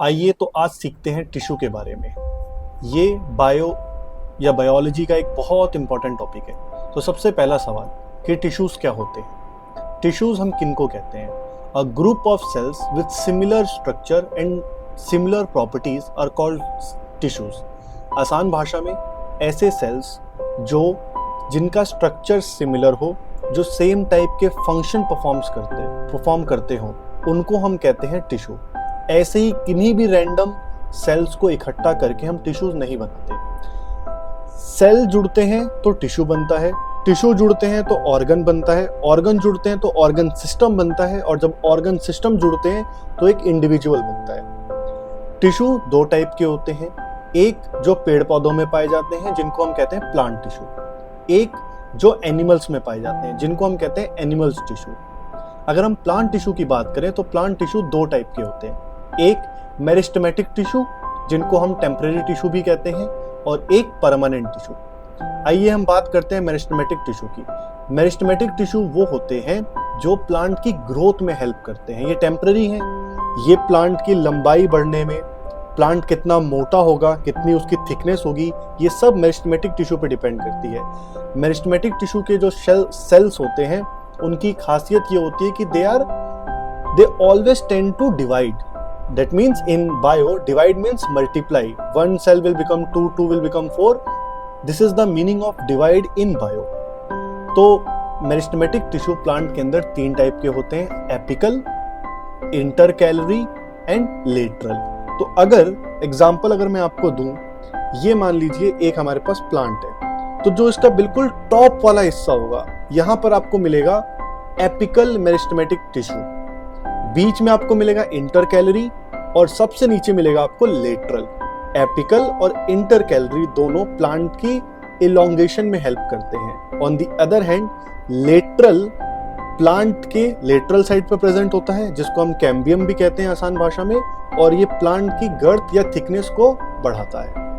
आइए तो आज सीखते हैं टिश्यू के बारे में। ये बायो या बायोलॉजी का एक बहुत इंपॉर्टेंट टॉपिक है। तो सबसे पहला सवाल कि टिश्यूज क्या होते हैं। टिश्यूज हम किनको कहते हैं? A group of cells with similar structure and similar properties are called tissues. आसान भाषा में ऐसे सेल्स जिनका स्ट्रक्चर सिमिलर हो, जो सेम टाइप के फंक्शन परफॉर्म करते हो, उनको हम कहते हैं टिश्यू। ऐसे ही किन्हीं भी रैंडम सेल्स को इकट्ठा करके हम टिश्यूज नहीं बनाते। सेल जुड़ते हैं तो टिश्यू बनता है, टिश्यू जुड़ते हैं तो ऑर्गन बनता है, ऑर्गन जुड़ते हैं तो ऑर्गन सिस्टम बनता है, और जब ऑर्गन सिस्टम जुड़ते हैं तो एक इंडिविजुअल बनता है। टिश्यू दो टाइप के होते हैं, एक जो पेड़ पौधों में पाए जाते हैं जिनको हम कहते हैं प्लांट टिश्यू, एक जो एनिमल्स में पाए जाते हैं जिनको हम कहते हैं एनिमल्स टिश्यू। अगर हम प्लांट टिश्यू की बात करें तो प्लांट टिश्यू दो टाइप के होते हैं, एक मेरिस्टेमेटिक टिश्यू जिनको हम टेम्परेरी टिश्यू भी कहते हैं, और एक परमानेंट टिश्यू। आइए हम बात करते हैं मेरिस्टेमेटिक टिश्यू की। मेरिस्टेमेटिक टिश्यू वो होते हैं जो प्लांट की ग्रोथ में हेल्प करते हैं। ये टेम्परेरी हैं, ये प्लांट की लंबाई बढ़ने में, प्लांट कितना मोटा होगा, कितनी उसकी थिकनेस होगी, ये सब मेरिस्टेमेटिक टिश्यू पे डिपेंड करती है। मेरिस्टेमेटिक टिश्यू के जो सेल्स होते हैं उनकी खासियत ये होती है कि they always tend to divide. That means in bio, divide means multiply. One cell will become 2, 2 will become 4. This is the meaning of divide in bio. तो मेरिस्टेमेटिक टिश्यू प्लांट के अंदर तीन टाइप के होते हैं, एपिकल, इंटरकैलरी एंड लेटरल। तो अगर example मैं आपको दूं, ये मान लीजिए एक हमारे पास प्लांट है, तो जो इसका बिल्कुल टॉप वाला हिस्सा होगा, यहाँ पर आपको मिलेगा एपिकल मेरिस्टेमेटिक टिश्यू, बीच में आपको मिलेगा इंटरकैलरी, और सबसे नीचे मिलेगा आपको लेटरल। एपिकल और इंटरकैलरी दोनों प्लांट की इलोंगेशन में हेल्प करते हैं। On the other hand lateral plant के लेटरल साइड पर प्रेजेंट होता है, जिसको हम कैम्बियम भी कहते हैं आसान भाषा में, और ये प्लांट की गर्थ या थिकनेस को बढ़ाता है।